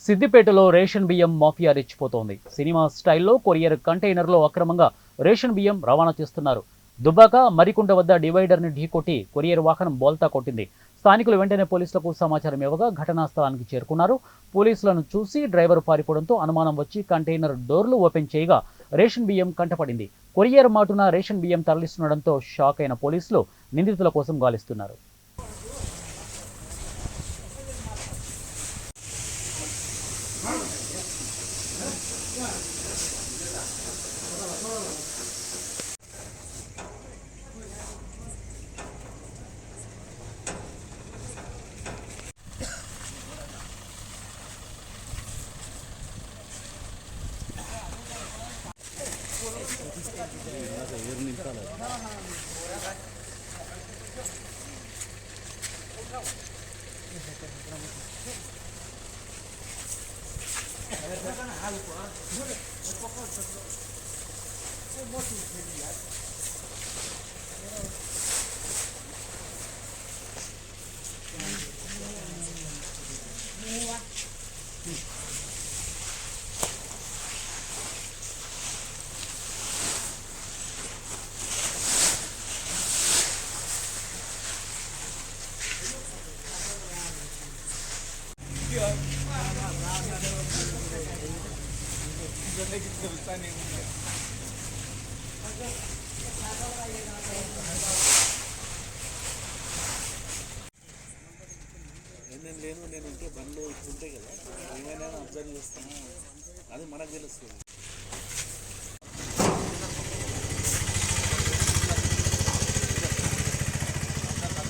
సిద్దిపేటలో రేషన్ బియ్యం mafia రెచ్చిపోతోంది. Cinema స్టైల్లో కొరియర్ కంటైనర్లో అక్రమంగా రేషన్ బియ్యం రవాణా చేస్తున్నారు. దుబ్బాక మరికుండ వద్ద డివైడర్ని ఢీకొట్టి కొరియర్ వాహనం బోల్తా కొట్టింది. స్థానికులు వెంటనే పోలీసులకు సమాచారం ఇవ్వగా ఘటనా స్థలానికి చేరుకున్నారు. పోలీసులను చూసి డ్రైవర్ పారిపోవడంతో అనుమానం వచ్చి కంటైనర్ డోర్లు ఓపెన్ చేయగా రేషన్ బియ్యం కంటపడింది. కొరియర్ మాటున రేషన్ బియ్యం తరలిస్తుండడంతో షాక్ అయిన పోలీసులు నిందితుల కోసం గాలిస్తున్నారు. నేను ఉంటే బండ్లు ఉంటాయి కదా, ఏమైనా అబ్జర్వ్ చేస్తాను, అది మనకు తెలుస్తుంది.